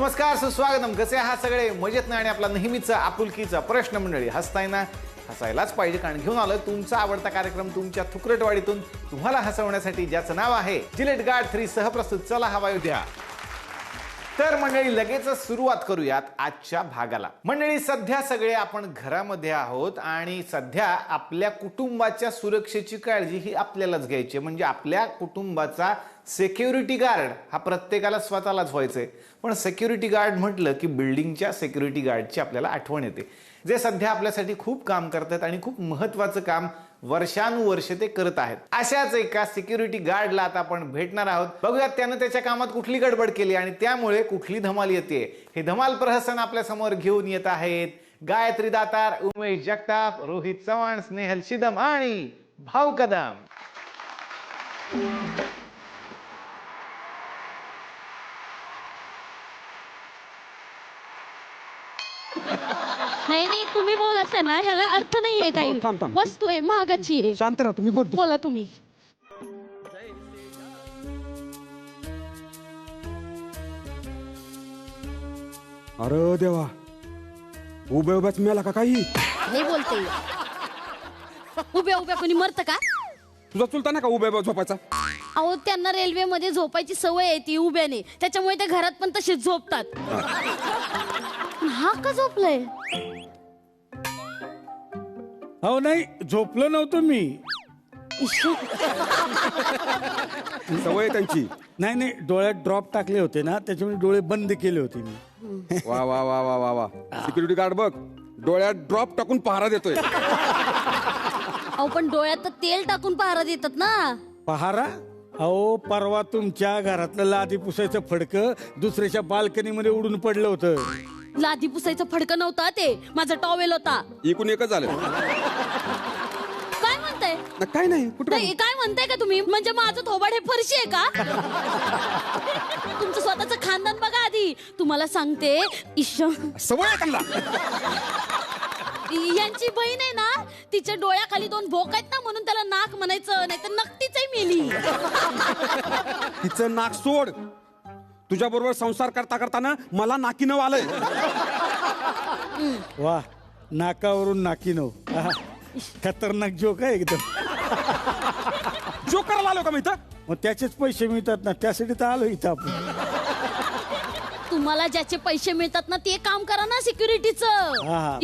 नमस्कार, सुस्वागतम. कसे आहात सगळे? मजेत ना? आणि आपला नेहमीचा आपुलकीचा प्रश्न मंडळी. हसताय ना? हसायलाच पाहिजे, कारण घेऊन आलोय तुमचा आवडता कार्यक्रम तुमच्या थुकरटवाडीतून तुम्हाला हसवण्यासाठी, ज्याचं नाव आहे जिलेट गार्ड 3 सहप्रस्तुत चला हवा द्या. तर मंडळी, लगेचच सुरुवात करूयात आजच्या भागाला. मंडळी, सध्या सगळे आपण घरामध्ये आहोत आणि सध्या आपल्या कुटुंबाच्या सुरक्षेची काळजी ही आपल्यालाच घ्यायची. म्हणजे आपल्या कुटुंबाचा सिक्युरिटी गार्ड हा प्रत्येकाला स्वतःलाच व्हायचंय. पण सिक्युरिटी गार्ड म्हटलं की बिल्डिंगच्या सिक्युरिटी गार्डची आपल्याला आठवण येते, जे सध्या आपल्यासाठी खूप काम करतात आणि खूप महत्वाचं काम वर्षानुवर्ष ते करत आहेत. अशाच एका सिक्युरिटी गार्डला आता आपण भेटणार आहोत. बघूयात त्यानं त्याच्या कामात कुठली गडबड केली आणि त्यामुळे कुठली धमाल येते. हे धमाल प्रहसन आपल्या समोर घेऊन येत आहेत गायत्री दातार, उमेश जगताप, रोहित चव्हाण, स्नेहल शिदम आणि भाऊ कदम. नाही तुम्ही बोलत ना, ह्याला अर्थ नाहीये काही. वस्तू आहे, महागाची आहे. शांत राहा, तुम्ही बोला तुम्ही. अरे देवा, उभ्या उभ्याच मिळाला का काही? नाही बोलते. उभ्या उभ्या कोणी मरत का? तुझा चुलता ना का उभ्या उभ्या झोपायचा? अहो, त्यांना रेल्वे मध्ये झोपायची सवय आहे ती उभ्याने, त्याच्यामुळे ते घरात पण तशीच झोपतात. हा का झोपलाय? हो नाही, झोपलो नव्हतो मी. सवय आहे त्यांची. नाही नाही, डोळ्यात ड्रॉप टाकले होते ना, त्याच्यामुळे डोळे बंद केले होते मी. वा वा वा वा वा वा. सिक्युरिटी गार्ड बघ, डोळ्यात ड्रॉप टाकून पहारा देतोय. अहो, पण डोळ्यात तर तेल टाकून पहारा देतात ना. पहारा? अहो, परवा तुमच्या घरातलं लादी पुसायचं फडकं दुसऱ्याच्या बाल्कनी मध्ये उडून पडलं होतं. लादी पुसायचं फडकं नव्हता ते, माझा टॉवेल होता. एकूण एकच झालं. काय म्हणताय? काय नाही, कुठं नाही, काय म्हणताय का तुम्ही? म्हणजे माझं थोबाड हे फरशी आहे का? तुमचं स्वतःचं खानदान बघा आधी. तुम्हाला सांगते, सवय आहे त्यांना. यांची बहीण आहे ना, तिच्या डोळ्याखाली 2 भोक आहेत ना, म्हणून त्याला नाक म्हणायचं, नाही तर नक्कीच मेली. तिचं नाक सोड. तुझ्या बरोबर संसार करता करताना मला नाकीनं आलंय. वा, नाकावरून नाकीनो. खतरनाक जोक आहे एकदम. जो करायला आलो का मी इथं? मग त्याचेच पैसे मिळतात ना, त्यासाठी तर आलो इथं आपण. तुम्हाला ज्याचे पैसे मिळतात ना, ते काम करा ना सिक्युरिटीचं. हा.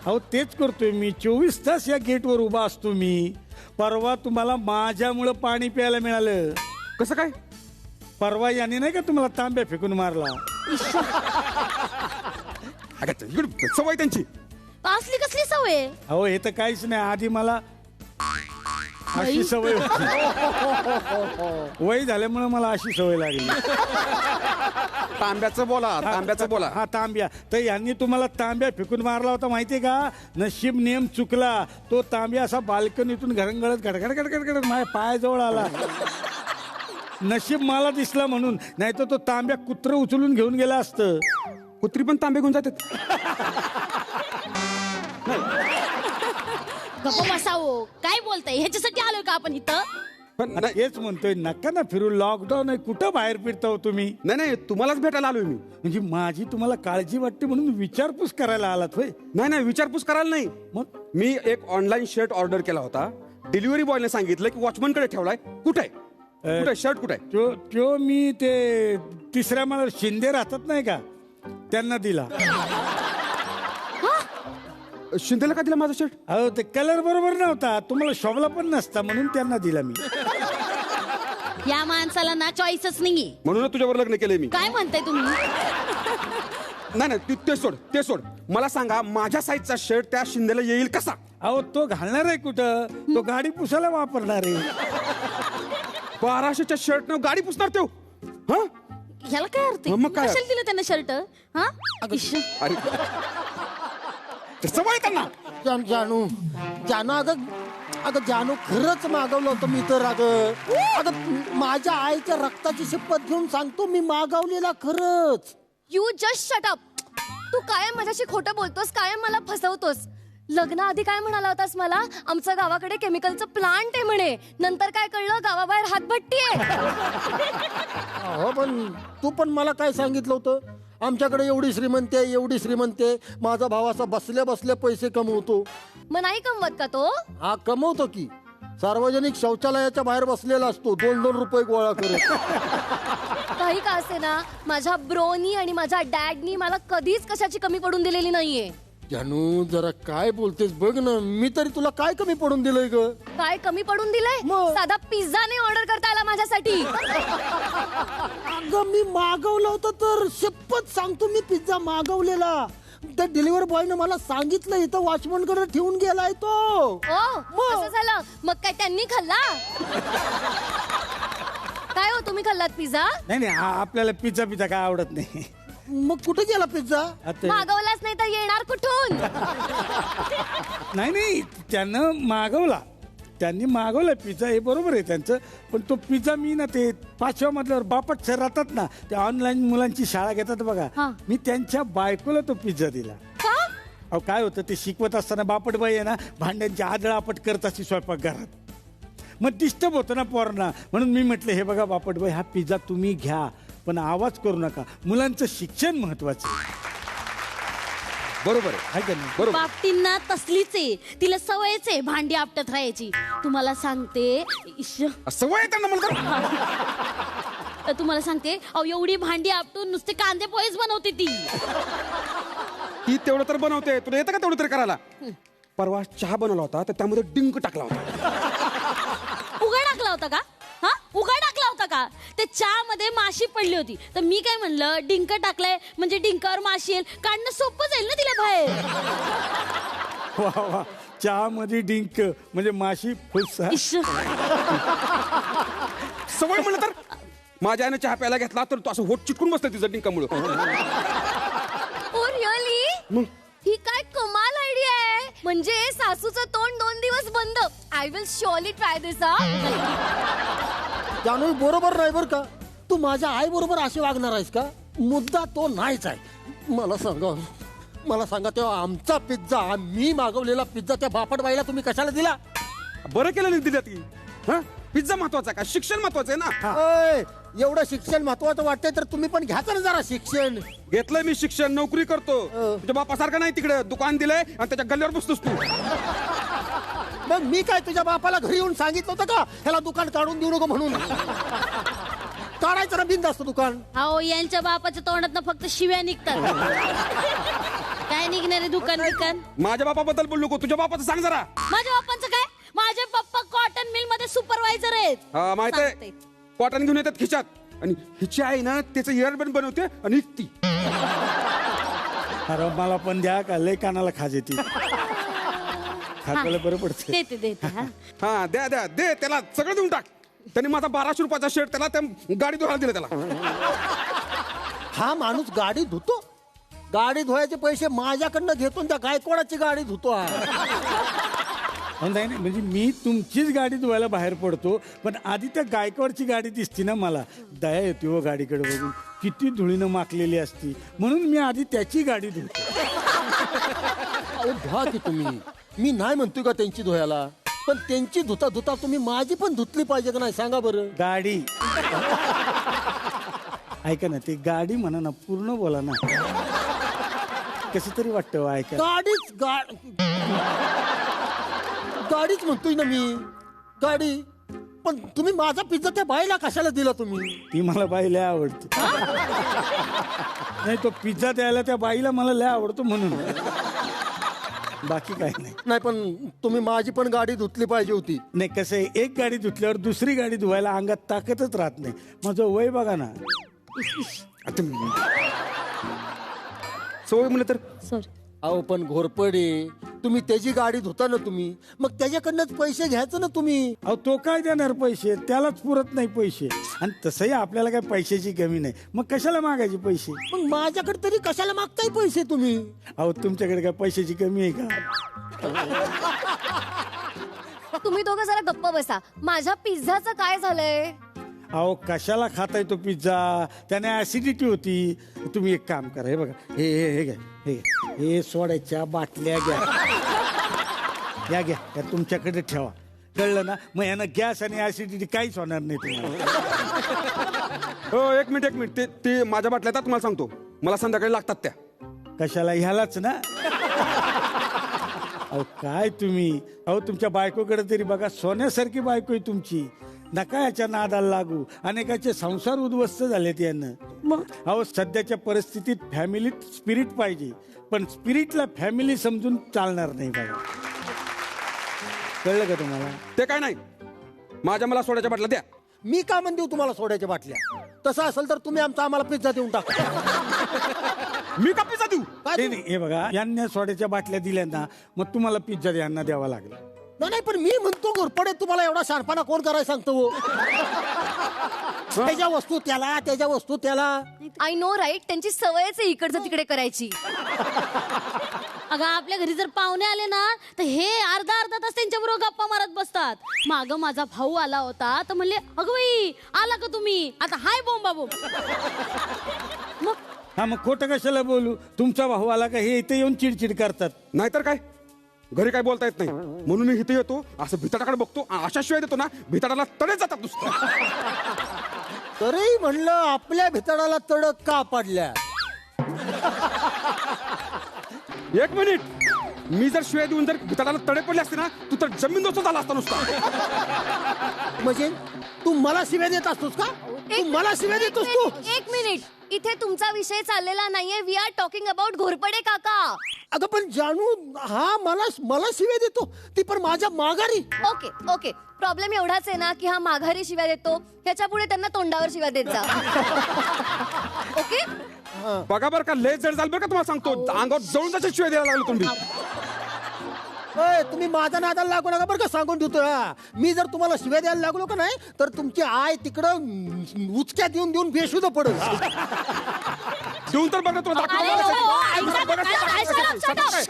अहो, तेच करतोय मी. 24 तास या गेटवर उभा असतो मी. परवा तुम्हाला माझ्यामुळं पाणी प्यायला मिळालं. कसं काय? परवा याने नाही का तुम्हाला तांब्या फेकून मारला? सवय त्यांची. असली कसली सवय? अहो, हे तर काहीच नाही. आधी मला अशी सवय होती. वय झाल्यामुळे मला अशी सवय लागली. तांब्याचं बोला, तांब्याचं बोला. हा, तांब्या. तर यांनी तुम्हाला तांब्या फेकून मारला होता, माहितीये का? नशीब नियम चुकला. तो तांब्या असा बाल्कनीतून घरंगळत गडगड गडगड गडगड माझ्या पायाजवळ आला. नशीब मला दिसला म्हणून, नाही तर तो तांब्या कुत्र उचलून घेऊन गेला असतं. कुत्री पण तांबे घेऊन जातात. गप्प बसावं. काय बोलताय? ह्याच्यासाठी आलोय का आपण इथं? पण हेच म्हणतोय, नका ना फिरू. लॉकडाऊन आहे, कुठं बाहेर फिरता तुम्ही? नाही, तुम्हालाच भेटायला आलोय मी. म्हणजे माझी तुम्हाला काळजी वाटते म्हणून विचारपूस करायला आलात होय? नाही, विचारपूस करायला नाही. मग मी एक ऑनलाईन शर्ट ऑर्डर केला होता. डिलिव्हरी बॉयने सांगितलं की वॉचमन कडे ठेवलाय. कुठे कुठे शर्ट कुठे? तो मी ते 3ऱ्या माळ्यावर शिंदे राहतात नाही का, त्यांना दिला. शिंदेला का दिला माझा शर्ट? अहो, ते कलर बरोबर नव्हता, तुम्हाला शोभला पण नसता, म्हणून त्यांना दिला मी. या माणसाला ना चॉईसच नाहीये. म्हणून तुझ्यावर लग्न केलंय मी. काय म्हणताय तुम्ही? नाही, ते सोड. मला सांगा, माझ्या साईजचा शर्ट त्या शिंदेला येईल कसा? अहो, तो घालणार आहे कुठं? तो गाडी पुसायला वापरणार आहे. 1200च्या शर्ट न गाडी पुसणार तो? हा, ह्याला काय अर्थ आहे? मग काय? कशाला दिलं त्यांना शर्ट? हा? अरे सवय त्यांना. जानू अगं जानू, खरंच मागवलं होतं मी तर. अगं माझ्या आईच्या रक्ताची शपथ घेऊन सांगतो, मी मागवलेला खरंच. You just shut up. तू कायम माझ्याशी खोटं बोलतोस, कायम मला फसवतोस. लग्नाआधी काय म्हणाला होतास मला? आमचं गावाकडे केमिकलचं प्लांट आहे म्हणे. नंतर काय कळलं? गावाबाहेर हातभट्टी आहे. हो पण तू पण मला काय सांगितलं होतं? आमच्याकडे एवढी श्रीमंती आहे, एवढी श्रीमंती आहे, माझा भाव असा बसल्या बसल्या पैसे कमवतो. मग नाही कमवत का तो? हा कमवतो की. सार्वजनिक शौचालयाच्या बाहेर बसलेला असतो 2-2 रुपये गोळा करत. काही का असे ना, माझ्या ब्रोनी आणि माझ्या डॅडनी मला कधीच कशाची कमी पडून दिलेली नाहीये. जानू जरा काय बोलतेस बघ ना. मी तरी तुला काय कमी पडून दिलंय ग? काय कमी पडून दिलंय? मग? साधा पिझ्झा नाही ऑर्डर करता आला माझ्यासाठी. अगं मी मागवलं होतं तर शपथ सांगतो, मी पिझ्झा मागवलेला. त्या डिलिव्हरी बॉयनं मला सांगितलं इथं वॉचमन कडे ठेवून गेलाय तो. ओ असं झालं? मग काय त्यांनी खाल्ला? काय हो, तुम्ही खाल्लात पिझ्झा? नाही आपल्याला पिझ्झा काय आवडत नाही. मग कुठे गेला पिझ्झा? आता मागवलाच नाही तर येणार कुठून? नाही त्यानं मागवला. त्यांनी मागवलं पिझ्झा, हे बरोबर आहे त्यांचं. पण तो पिझ्झा मी ना ते 5व्या मधल्यावर बापट सर राहतात ना, ते ऑनलाईन मुलांची शाळा घेतात बघा. हा. मी त्यांच्या बायकोला तो पिझ्झा दिला. का? अहो काय होतं, ते शिकवत असताना बापटबाई आहे ना, भांड्यांची आदळापट करत अशी स्वयंपाकघरात. मग डिस्टर्ब होतं ना पोरांना, म्हणून मी म्हटलं हे बघा बापटबाई, हा पिझ्झा तुम्ही घ्या पण आवाज करू नका, मुलांचं शिक्षण महत्वाचं. बरोबर आहे का नाही? बरोबर. बापटींना तसलीच आहे, तिला सवयच आहे भांडी आपटत राहायची. तुम्हाला सांगते सवय आहे त्यांना मला तर. तुम्हाला सांगते, अहो एवढी भांडी आपटून नुसते कांदे पोहेच बनवते ती. ती तेवढं तर बनवते. तुला येतं का तेवढं तरी करायला? परवा चहा बनवला होता तर त्यामध्ये डिंक टाकला होता. उघड टाकला होता का? हा, उघड टाकला होता का? ते चहा मध्ये माशी पडली होती, तर मी काय म्हणलं, डिंक टाकलाय म्हणजे डिंकावर माशी येईल, काढणं सोपं जाईल ना तिला बाहेर. वा वा, चहा मध्ये डिंक म्हणजे माशी फुस. इश्श. सवय म्हणलं तर माझ्या आईने चहा प्यायला घेतला तर तो असं होट चिटकून बसतं तिचं डिंकामुळं. Oh really? ही काय कमाल आयडिया आहे. म्हणजे सासूचं तोंड 2 दिवस बंद. आय विल श्योरली ट्राय दिस. जानू बरोबर नाही बर का. तू माझ्या आई बरोबर अशी वागणार आहेस का? मुद्दा तो नाहीच आहे. मला सांगा तेव्हा आमचा पिझ्झा, मी मागवलेला पिझ्झा त्या बापटबाईला तुम्ही कशाला दिला? बरं केलं नाही दिल्या ती. हा, पिझ्झा महत्वाचा का? शिक्षण महत्वाचं आहे ना. ओय, एवढं शिक्षण महत्वाचं वाटतंय तर तुम्ही पण घ्या ना जरा शिक्षण. घेतलंय मी शिक्षण, नोकरी करतो. तुझ्या बापासारखं नाही तिकडे दुकान दिलंय आणि त्याच्या गल्ल्यावर बसतोस तू. मग मी काय तुझ्या बापाला घरी येऊन सांगितलं होतं का ह्याला दुकान काढून देऊ नको म्हणून? काढायचं ना बिनधास्त दुकान. अहो यांच्या बापाच्या तोंडात फक्त शिव्या निघतात. काय निघणार आहे दुकान बिकान? माझ्या बापाबद्दल बोलू नको, तुझ्या बापाचं सांग जरा. माझ्या बाप्पांचं काय? माझे पप्पा कॉटन मिल मध्ये सुपरवायझर आहेत. हा माहित आहे, सांगते. कॉटन घेऊन येतात खिशात. आणि हिची आई ना त्याचं इयरबड बनवते आणि विकती. अरे मला पण द्या का, लय कानाला खाज येते. खायला बरं पडतं. देते हा. हा द्या द्या दे, त्याला सगळं देऊन टाक. त्यांनी माझा 1200 रुपयाचा शर्ट त्याला त्या गाडी धुवायला दिला त्याला. हा माणूस गाडी धुतो? गाडी धुवायचे पैसे माझ्याकडनं घेतो, त्या गायकवाडाची गाडी धुतो हा. नाही म्हणजे मी तुमचीच गाडी धुवायला बाहेर पडतो, पण आधी त्या गायकवाडची गाडी दिसती ना, मला दया येते हो गाडीकडे बघून. किती धुळीनं माखलेली असती, म्हणून मी आधी त्याची गाडी धुतो. अहो धुवा की तुम्ही. मी नाही म्हणतोय का त्यांची धुवायला, पण त्यांची धुता धुता तुम्ही माझी पण धुतली पाहिजे का नाही सांगा बरं? गाडी ऐका ना, ते गाडी म्हणा ना, पूर्ण बोला ना. कसं तरी वाटतं ऐका. गाडीच म्हणतोय ना मी, गाडी. पण तुम्ही माझा पिझ्झा त्या बाईला कशाला दिला तुम्ही? ती मला बाई लय आवडते. नाही, तो पिझ्झा द्यायला त्या बाईला मला लय आवडतो म्हणून, बाकी काही नाही. नाही पण तुम्ही माझी पण गाडी धुतली पाहिजे होती. नाही कसं आहे, एक गाडी धुतल्यावर दुसरी गाडी धुवायला अंगात ताकदच राहत नाही. माझं वय बघा ना. सवय म्हणलं तर सॉरी. अहो पण घोरपडे, तुम्ही त्याची गाडी धुता ना तुम्ही, मग त्याच्याकडनंच पैसे घ्यायचं ना तुम्ही. अहो तो काय देणार पैसे, त्यालाच पुरत नाही पैसे. आणि तसंही आपल्याला काय पैशाची कमी नाही, मग कशाला मागायचे पैसे? मग माझ्याकडे तरी कशाला मागताय पैसे तुम्ही? अहो तुमच्याकडे काय पैशाची कमी आहे का? तुम्ही दोघं जरा गप्प बसा. माझ्या पिझ्झाचं काय झालंय? अहो कशाला खाताय तो पिझ्झा? त्याने ऍसिडिटी होती. तुम्ही एक काम करा, हे बघा, हे हे हे घ्या, हे सोड्याच्या बाटल्या घ्या. या घ्या या तुमच्याकडे ठेवा, कळलं ना? मग यानं गॅस आणि ऍसिडिटी काहीच होणार नाही तुम्हाला. हो एक मिनिट ते माझ्या बाटल्या आहेत, तुम्हाला सांगतो, मला संध्याकाळी लागतात त्या. कशाला? ह्यालाच ना. अहो काय तुम्ही, अहो तुमच्या बायकोकडे तरी बघा, सोन्यासारखी बायको आहे तुमची. नका याच्या नादाला लागू, अनेकाचे संसार उद्ध्वस्त झालेत यानं. मग अहो सध्याच्या परिस्थितीत फॅमिलीत स्पिरिट पाहिजे, पण स्पिरिटला फॅमिली समजून चालणार नाही बघा. कळलं का तुम्हाला? ते काय नाही, मला सोड्याच्या बाटल्या द्या. मी का म्हणून देऊ तुम्हाला सोड्याच्या बाटल्या? तसं असेल तर तुम्ही आम्हाला पिझ्झा देऊन टाका. मी का पिझ्झा देऊ? ते नाही, हे बघा, यांनी सोड्याच्या बाटल्या दिल्या ना, मग तुम्हाला पिझ्झा यांना द्यावा लागला. नाही पण मी म्हणतो घोरपडे, तुम्हाला एवढा शानपणा कोण करायला सांगतो हो? त्याच्या वस्तू त्याला. आय नो राईट, त्यांची सवयच आहे इकडचं तिकडे करायची. अगं आपल्या घरी जर पाहुणे आले ना, तर हे अर्धा तास त्यांच्याबरोबर गप्पा मारत बसतात. मागं माझा भाऊ आला होता, तर म्हणले अगं बाई आला का तुम्ही, आता हाय बोंबा बोंब. मग हा मग खोटं कशाला बोलू? तुमचा भाऊ आला का हे इथे येऊन चिडचिड करतात. नाहीतर काय, घरी काय बोलता येत नाही म्हणून मी इथे येतो, असं भिताडाकडे बघतो, अशा शिवाय देतो ना, भिताडाला तडे जातात नुसतं. तरी म्हणलं आपल्या भितडाला तडक का पडल्या? एक मिनिट, मी जर शिवाय देऊन जर भिताडाला तडे पडले असते ना, तू तर जमीन दोस्त झाला असता नुसता. म्हणजे तू मला शिव्या देत असतोस का? तू मला शिव्या देतोस तू? एक मिनिट, इथे तुमचा विषय चाललेला नाहीये. We are talking about Ghorpade काका. अगं पण जानू हा मला शिव्या देतो, ती पण माझ्या माघारी. ओके, प्रॉब्लेम एवढाच आहे ना की हा माघारी शिव्या देतो, त्याच्या पुढे त्यांना तोंडावर शिव्या देत जा. ओके, बघा बरं का, लय जड झालं बरं का, तुम्हाला सांगतो, अंगावर जळून त्याच्या शिवाय द्यायला लागलो तुम्ही. तुम्ही माझा नादाला लागू नका बरं का, सांगून ठेवतो. मी जर तुम्हाला शिव्या द्यायला लागलो का नाही, तर तुमची आय तिकडं उचक्या देऊन बेशुद्ध पडेल. देऊन तर बघा तुला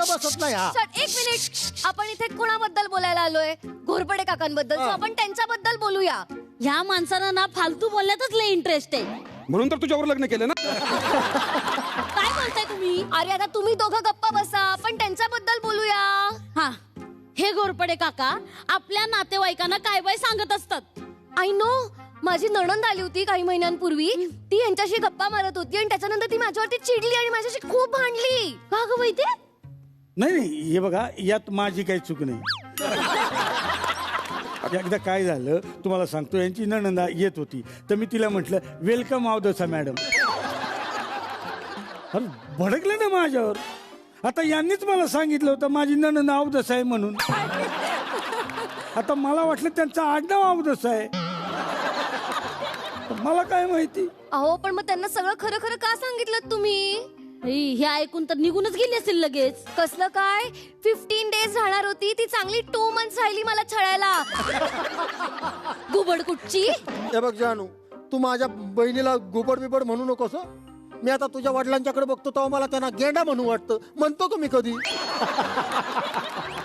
बसत नाही हा. एक मिनिट, आपण इथे कोणाबद्दल बोलायला आलोय? घोरपडे काकांबद्दल. So आपण त्यांच्याबद्दल बोलूया. ह्या माणसानं ना फालतू बोलण्यातच लय इंटरेस्ट आहे. म्हणून तर तुझ्यावर लग्न केलं ना. काय बोलताय तुम्ही? अरे आता तुम्ही दोघं गप्पा बसा, आपण त्यांच्याबद्दल बोलूया. हा, हे घोरपडे काका आपल्या नातेवाईकांना काय बाय सांगत असतात. आय नो, माझी नणंद आली होती काही महिन्यांपूर्वी, ती यांच्याशी गप्पा मारत होती आणि त्याच्यानंतर ती माझ्यावरती चिडली आणि माझ्याशी खूप भांडली. का ग बाई? ते नाही हे बघा, यात माझी काही चूक नाही. एकदा काय झालं तुम्हाला सांगतो, यांची नणंदा येत होती, तर मी तिला म्हटलं वेलकम अवदसा मॅडम. अरे भडकले ना माझ्यावर. आता यांनीच मला सांगितलं होतं माझी नणंद अवदसा आहे म्हणून. आता मला वाटलं त्यांचं आडनाव अवदसा आहे, मला काय माहिती. अहो पण मग त्यांना सगळं खरं खरं का सांगितलं तुम्ही? हे ऐकून तर निघूनच गेली असेल लगेच. कसलं काय? 15 डेज राहणार होती ती, चांगली 2 months राहिली मला छळायला. गुबड कुठची. हे बघ जानू, तू माझ्या बहिणीला गुबड बिबड म्हणू नकोस. मी आता तुझ्या वडिलांच्याकडे बघतो तेव्हा मला त्यांना गेंडा म्हणू वाटतं. म्हणतो का मी कधी?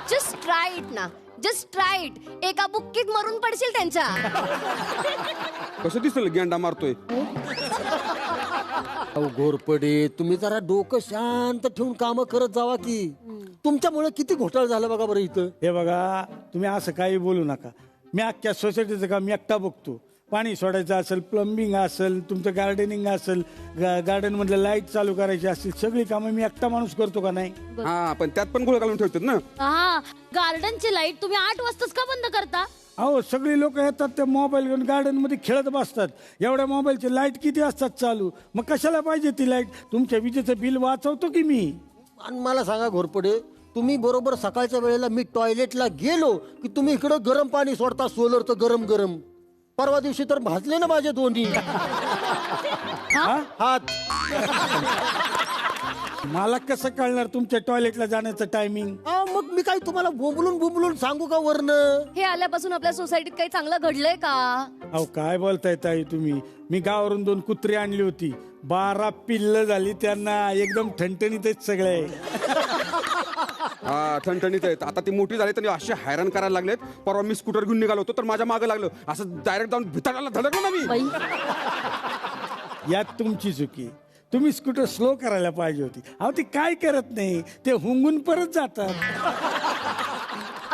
जस्ट ट्राय इट ना, जस्ट ट्राय इट. एका बुक्कीत मरून पडशील त्यांच्या. कसं दिसेल गेंडा मारतोय. अहो घोरपडे, तुम्ही जरा डोकं शांत ठेवून काम करत जावा की. तुमच्यामुळे किती घोटाळा झाला बघा बरं इथं. हे बघा, तुम्ही असं काही बोलू नका. मी अख्ख्या सोसायटीचं काम एकटा बघतो. पाणी सोडायचं असेल, प्लंबिंग असेल, तुमचं गार्डनिंग असेल, गार्डन मधलं लाईट चालू करायची असतील, सगळी कामं मी एकटा माणूस करतो का नाही? हा पण त्यात पण गोळ घालून ठेवतात ना. हा, गार्डनची लाईट तुम्ही 8 वाजताच का बंद करता? अहो सगळी लोक येतात त्या मोबाईल घेऊन गार्डन मध्ये खेळत बसतात. एवढ्या मोबाईलची लाईट किती असतात चालू, मग कशाला पाहिजे ती लाईट? तुमच्या विजेचं बिल वाचवतो की मी. आणि मला सांगा घोरपडे, तुम्ही बरोबर सकाळच्या वेळेला मी टॉयलेटला गेलो की तुम्ही इकडं गरम पाणी सोडता, सोलरचं गरम गरम. परवा दिवशी तर भाजले ना माझे दोन्ही हात. मला कसं कळणार तुमच्या टॉयलेटला जाण्याचं टायमिंग? मग मी काय तुम्हाला बोंबलून सांगू का वरनं? हे आल्यापासून आपल्या सोसायटीत काही चांगलं घडलंय का? अहो काय बोलताय ताई तुम्ही? मी गावावरून 2 कुत्री आणली होती, 12 पिल्ल झाली त्यांना, एकदम ठणठणीत आहेत सगळे. हा ठणठणीत आहेत. आता ती मोठी झाली तर असे हैराण करायला लागलेत. परवा मी स्कूटर घेऊन निघालो होतो तर माझ्या मागे लागलो, असं डायरेक्ट जाऊन भिताडाला धडकलो ना मी. बाई, यात तुमची चुकी. तुम्ही स्कूटर स्लो करायला पाहिजे होती. अहो ती काय करत नाही, ते हुंगून परत जातात.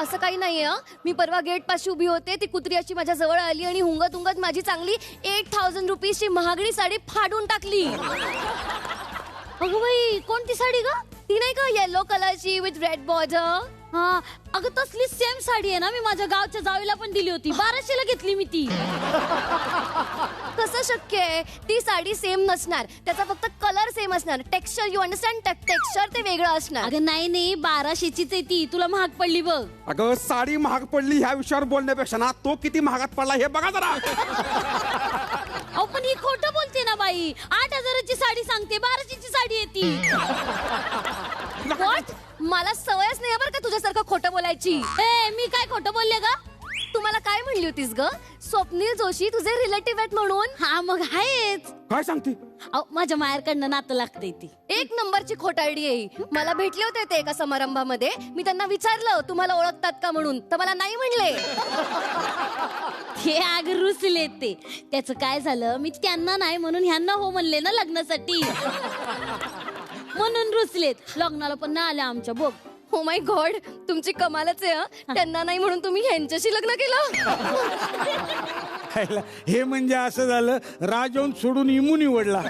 असं काही नाहीये हं. मी परवा गेट पाशी उभी होते, ती कुत्री अशी माझ्या जवळ आली आणि हुंगत हुंगत माझी चांगली 8,000 रुपीजची महागडी साडी फाडून टाकली. अगं बाई कोणती साडी ग? ती नाही का येलो कलरची विथ रेड बॉर्डर. हा अगं तसली सेम साडी आहे ना, मी माझ्या गावच्या जावीला पण दिली होती. 1200ला घेतली मी ती. कसं शक्य आहे? ती साडी सेम नसणार, त्याचा फक्त कलर सेम असणार. टेक्स्चर यू अंडरस्टँड, टेक्स्चर ते वेगळं असणार. अगं नाही 1200चीच आहे ती. तुला महाग पडली बघ. अगं साडी महाग पडली ह्या विषयावर बोलण्यापेक्षा ना तो किती महागात पडला हे बघा जरा. अहो पण ही खोटं बोलते ना बाई. 8,000ची साडी सांगते, 1200ची साडी आहे ती. What? मला सवयच नाही बरं का तुझ्यासारखं खोटं बोलायची. ए मी काय खोटं बोलले ग? तुम्हाला काय म्हणली होतीस ग? स्वप्नील जोशी तुझे रिलेटिव्ह आहेत म्हणून. हा मग आहेच. काय सांगते? अहो माझ्या माहेरकडनं नातं लागतंय ती. एक नंबरची खोटारडी आहे. मला भेटले होते ते एका समारंभामध्ये. मी त्यांना विचारलं तुम्हाला ओळखतात का म्हणून, तर मला नाही म्हणले. हे आग रुसले ते. त्याचं काय झालं, मी त्यांना नाही म्हणून ह्यांना हो म्हणले ना लग्नासाठी. म्हणून रुसलेत. लग्नाला पण नाही आले आमच्या बघ. हो माय गॉड, तुमची कमालच आहे हं. त्यांना नाही म्हणून तुम्ही ह्यांच्याशी लग्न केलं. हे म्हणजे असं झालं, राजवून सोडून इमू निवडला.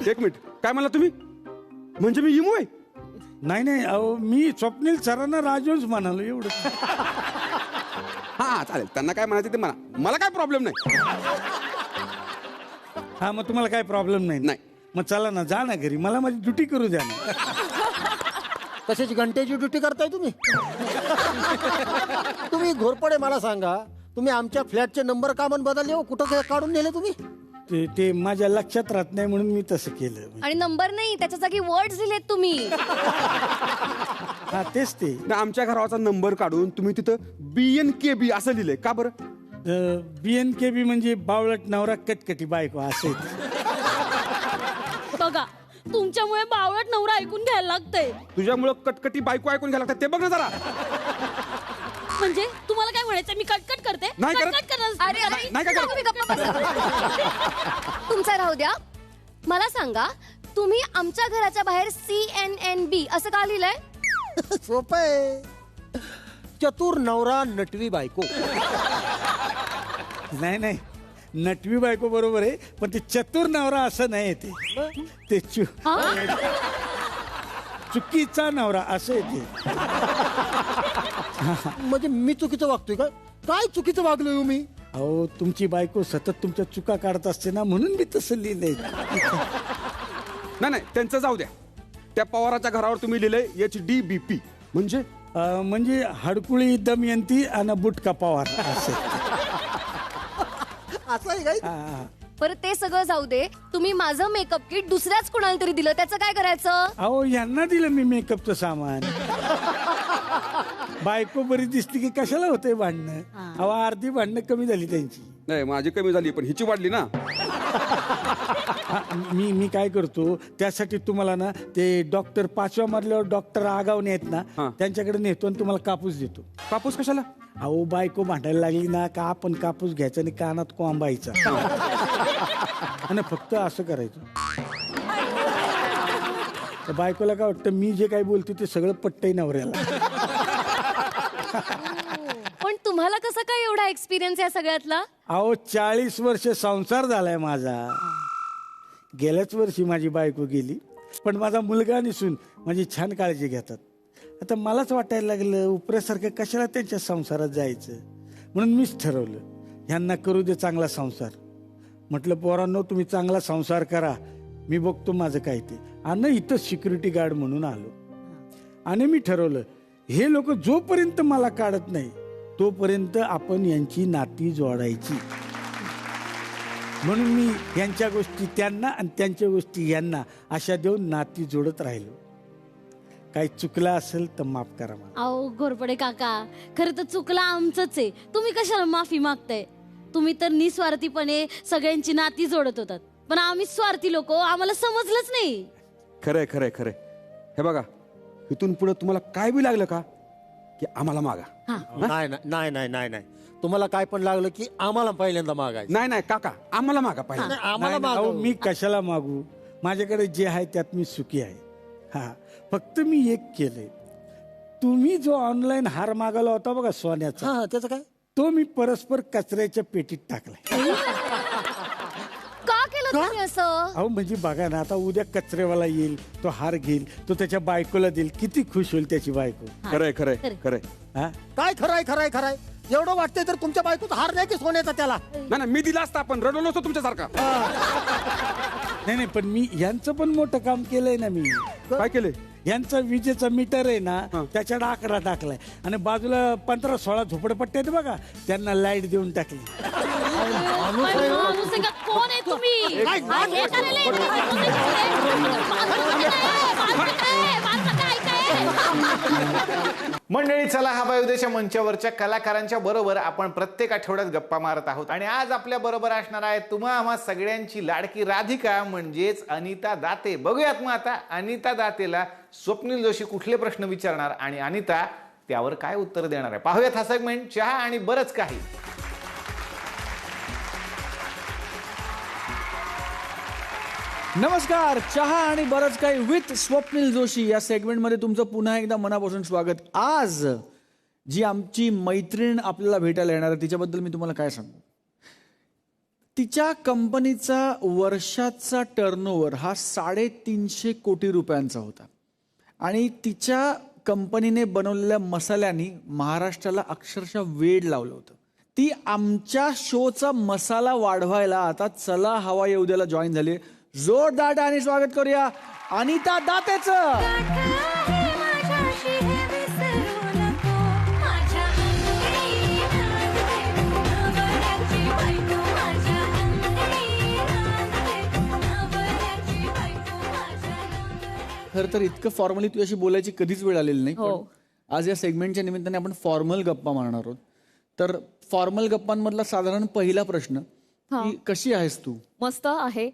एक मिनिट, काय म्हणला तुम्ही? म्हणजे मी इमू आहे? नाही अहो मी स्वप्नील सरांना राजवंश म्हणालो एवढं. हा चालेल, त्यांना काय म्हणायचं ते म्हणा, मला काय प्रॉब्लेम नाही. हा मग तुम्हाला काय प्रॉब्लेम नाही? नाही. मग चला ना, जा ना घरी, मला माझी ड्युटी करू द्या ना. कशाची घंटेची ड्युटी करताय तुम्ही? तुम्ही घोरपडे मला सांगा, तुम्ही आमच्या फ्लॅटचे नंबर का म्हणून बदलले हो? कुठं काय काढून नेले तुम्ही? ते माझ्या लक्षात राहत नाही म्हणून मी तसं केलं. आणि नंबर नाही, त्याच्या जागी वर्ड्स लिहिलेत तुम्ही. हा तेच ते. ना आमच्या घराचा नंबर काढून तुम्ही तिथं BNKB असं लिहिलंय का बरं? BNKB म्हणजे बावळट नवरा कटकटी बायको असे. बघा तुमच्यामुळे बावळट नवरा ऐकून घ्यायला लागतंय. तुझ्यामुळं कटकटी बायको ऐकून घ्यायला लागतात ते बघ ना जरा. म्हणजे तुम्हाला काय म्हणायचं, मी कटकट करते? नाही करत. कटकट करत अरे अरे, नाही का करत? तुम्ही गप्प बसा. तुमचा राहू द्या. मला सांगा, तुम्ही आमच्या घराच्या बाहेर CNNB असं का लिहिलंय? सोपं आहे. चतुर नवरा नटवी बायको. नाही नटवी बायको बरोबर आहे, पण ते चतुर नवरा असं नाही ते चुकीचा नवरा असं येते. म्हणजे मी चुकीचं वागतोय का? काय चुकीचं वागलोय हो मी? अहो तुमची बायको सतत तुमच्या चुका काढत असते ना, म्हणून मी तसं लिहिलंय. नाही त्यांचं जाऊ द्या. त्या पवाराच्या घरावर तुम्ही लिहिलंय HDBP म्हणजे हडकुळी दमयंती आणि बुटका पवार असे. असं आहे काय? बरं ते सगळं जाऊ दे. तुम्ही माझं मेकअप किट दुसऱ्याच कोणाला तरी दिलं, त्याचं काय करायचं? अहो यांना दिलं मी मेकअपचं सामान. बायको बरी दिसली की कशाला होतंय भांडणं? अहो अर्धी भांडणं कमी झाली त्यांची. नाही माझी कमी झाली पण हिची वाढली ना. मी काय करतो त्यासाठी तुम्हाला ना ते डॉक्टर 5व्या मजल्यावर डॉक्टर आगावणे आहेत ना, त्यांच्याकडे नेतो आणि तुम्हाला कापूस देतो. कापूस कशाला? अहो बायको भांडायला लागली ना का आपण कापूस घ्यायचा आणि कानात कोंबायचा आणि फक्त असं करायचं. तर बायकोला काय वाटतं, मी जे काही बोलते ते सगळं पटतंय नवऱ्याला. पण तुम्हाला कसं काय एवढा एक्सपिरियन्स या सगळ्यातला? अहो 40 वर्ष संसार झालाय माझा. गेल्याच वर्षी माझी बायको गेली, पण माझा मुलगा आणि सून माझी छान काळजी घेतात. आता मलाच वाटायला लागलं उपऱ्यासारखं कशाला त्यांच्या संसारात जायचं, म्हणून मीच ठरवलं ह्यांना करू दे चांगला संसार. म्हटलं पोरांनो तुम्ही चांगला संसार करा, मी बघतो माझं काय ते. आणि इथं सिक्युरिटी गार्ड म्हणून आलो आणि मी ठरवलं हे लोक जोपर्यंत मला काढत नाही तोपर्यंत आपण यांची नाती जोडायची. म्हणून मी यांच्या गोष्टी त्यांना आणि त्यांच्या गोष्टी यांना अशा देऊन नाती जोडत राहिलो. काही चुकलं असेल तर माफ करा मला. अहो घोरपडे काका, खरं तर चुकलं आमचंच आहे. तुम्ही कशाला माफी मागताय? तुम्ही तर निस्वार्थीपणे सगळ्यांची नाती जोडत होतात, पण आम्ही स्वार्थी लोक, आम्हाला समजलंच नाही. खरंय. हे बघा, इथून पुढे तुम्हाला काय बी लागलं का की आम्हाला मागा. नाही. तुम्हाला काय पण लागलं की आम्हाला पहिल्यांदा मागायचं. नाही काका, आम्हाला मागा पाहिजे. आम्हाला नाही, अहो, मागावं. मी कशाला मागू? माझ्याकडे जे आहे त्यात मी सुखी आहे. हा फक्त मी एक केलंय, तुम्ही जो ऑनलाईन हार मागवला होता बघा सोन्याचा, हा त्याचं काय? तो मी परस्पर कचऱ्याच्या पेटीत टाकलाय. का केलं तुम्ही असं? अहो म्हणजे बघा ना, आता उद्या कचरेवाला येईल, तो हार घेईल, तो त्याच्या बायकोला देईल, किती खुश होईल त्याची बायको. खरंय खरंय खरंय. हा काय खरंय खरंय खरंय? एवढं वाटतंय तर तुमच्या बायकोचा हार नाही की सोन्याचा त्याला? नाही मी दिला असता, पण रडलो नसतो तुमच्यासारखा. नाही पण मी यांचं पण मोठं काम केलंय ना मी. काय केले? यांचा विजेचा मीटर आहे ना, त्याच्यात 11 टाकलाय आणि बाजूला 15-16 झोपडपट्ट्या आहेत बघा, त्यांना लाईट देऊन टाकली. माणूस आहे का? कोण आहे तुम्ही? काय? हे करायला येते? माणसं काय काय? मंडळी, चला हवा उद्याच्या मंचावरच्या कलाकारांच्या बरोबर आपण प्रत्येक आठवड्यात गप्पा मारत आहोत आणि आज आपल्या बरोबर असणार आहे तुम्हा आम्हा सगळ्यांची लाडकी राधिका म्हणजेच अनिता दाते. बघूयात मग आता अनिता दातेला स्वप्नील जोशी कुठले प्रश्न विचारणार आणि अनिता त्यावर काय उत्तर देणार आहे. पाहूयात हा सेगमेंट चहा आणि बरंच काही. नमस्कार, चहा आणि बरंच काही विथ स्वप्नील जोशी या सेगमेंटमध्ये तुमचं पुन्हा एकदा मनापासून स्वागत. आज जी आमची मैत्रीण आपल्याला भेटायला येणार आहे तिच्याबद्दल मी तुम्हाला काय सांगू. तिच्या कंपनीचा वर्षाचा टर्नओव्हर हा 350 कोटी रुपयांचा होता आणि तिच्या कंपनीने बनवलेल्या मसाल्यांनी महाराष्ट्राला अक्षरशः वेड लावलं होतं. ती आमच्या शोचा मसाला वाढवायला आता चला हवा येऊ द्याला जॉईन झाली. जोरदार आणि स्वागत करूया अनिता दातेचं. खरं तर इतकं फॉर्मली तुझ्याशी बोलायची कधीच वेळ आलेली नाही. पण आज या सेगमेंटच्या निमित्ताने आपण फॉर्मल गप्पा मारणार आहोत. तर फॉर्मल गप्पांमधला साधारण पहिला प्रश्न की कशी आहेस तू? मस्त आहे,